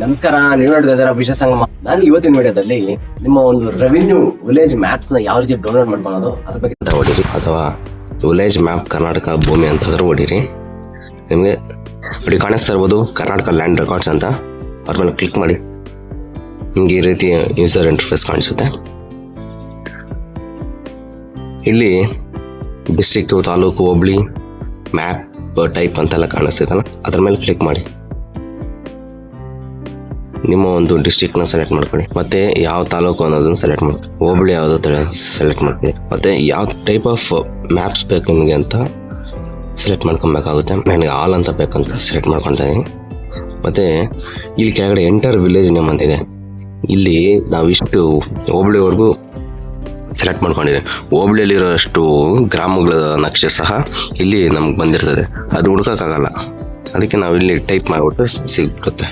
ನಮಸ್ಕಾರ, ನೀವು ನೋಡ್ತಾ ವಿಷಯ ಸಂಗಮ. ನಾನು ಇವತ್ತಿನ ವಿಡಿಯೋದಲ್ಲಿ ನಿಮ್ಮ ಒಂದು ರೆವಿನ್ಯೂ ವಿಲೇಜ್ ಮ್ಯಾಪ್ಸ್ ನ ಯಾವ ರೀತಿ ಡೌನ್ಲೋಡ್ ಮಾಡ್ಕೊಳ್ಳೋದು ಅದ್ರ ಬಗ್ಗೆ ಹೊಡೀರಿ, ಅಥವಾ ವಿಲೇಜ್ ಮ್ಯಾಪ್ ಕರ್ನಾಟಕ ಭೂಮಿ ಅಂತಂದ್ರೆ ಹೊಡೀರಿ. ನಿಮಗೆ ನೋಡಿ ಕಾಣಿಸ್ತಾ ಇರ್ಬೋದು ಕರ್ನಾಟಕ ಲ್ಯಾಂಡ್ ರೆಕಾರ್ಡ್ಸ್ ಅಂತ. ಅದ್ರ ಮೇಲೆ ಕ್ಲಿಕ್ ಮಾಡಿ, ನಿಮ್ಗೆ ಈ ರೀತಿ ಯೂಸರ್ ಇಂಟರ್ಫೇಸ್ ಕಾಣಿಸುತ್ತೆ. ಇಲ್ಲಿ ಡಿಸ್ಟ್ರಿಕ್ಟು, ತಾಲೂಕು, ಹೋಬಳಿ, ಮ್ಯಾಪ್ ಟೈಪ್ ಅಂತೆಲ್ಲ ಕಾಣಿಸ್ತೈತಲ್ಲ, ಅದ್ರ ಮೇಲೆ ಕ್ಲಿಕ್ ಮಾಡಿ ನಿಮ್ಮ ಒಂದು ಡಿಸ್ಟ್ರಿಕ್ಟ್ನ ಸೆಲೆಕ್ಟ್ ಮಾಡ್ಕೊಳ್ಳಿ. ಮತ್ತೆ ಯಾವ ತಾಲೂಕು ಅನ್ನೋದನ್ನ ಸೆಲೆಕ್ಟ್ ಮಾಡಿ, ಹೋಬಳಿ ಯಾವುದು ಸೆಲೆಕ್ಟ್ ಮಾಡ್ಕೊಳ್ಳಿ. ಮತ್ತೆ ಯಾವ ಟೈಪ್ ಆಫ್ ಮ್ಯಾಪ್ಸ್ ಬೇಕು ನಿಮಗೆ ಅಂತ ಸೆಲೆಕ್ಟ್ ಮಾಡ್ಕೊಬೇಕಾಗುತ್ತೆ. ನನಗೆ ಆಲ್ ಅಂತ ಬೇಕಂತ ಸೆಲೆಕ್ಟ್ ಮಾಡ್ಕೊತಾ ಇದ್ದೀನಿ. ಮತ್ತೆ ಇಲ್ಲಿ ಕೆಳಗಡೆ ಎಂಟರ್ ವಿಲೇಜ್ ನೇಮ್ ಅಂತಿದೆ. ಇಲ್ಲಿ ನಾವು ಇಷ್ಟು ಹೋಬಳಿವರೆಗೂ ಸೆಲೆಕ್ಟ್ ಮಾಡ್ಕೊಂಡಿದೆ. ಹೋಬಳಿಯಲ್ಲಿರೋಷ್ಟು ಗ್ರಾಮಗಳ ನಕ್ಷೆ ಸಹ ಇಲ್ಲಿ ನಮ್ಗೆ ಬಂದಿರ್ತದೆ. ಅದು ಹುಡ್ಕೋಕ್ಕಾಗಲ್ಲ, ಅದಕ್ಕೆ ನಾವು ಇಲ್ಲಿ ಟೈಪ್ ಮಾಡಿಬಿಟ್ಟು ಸಿಗ್ಬಿಡುತ್ತೆ.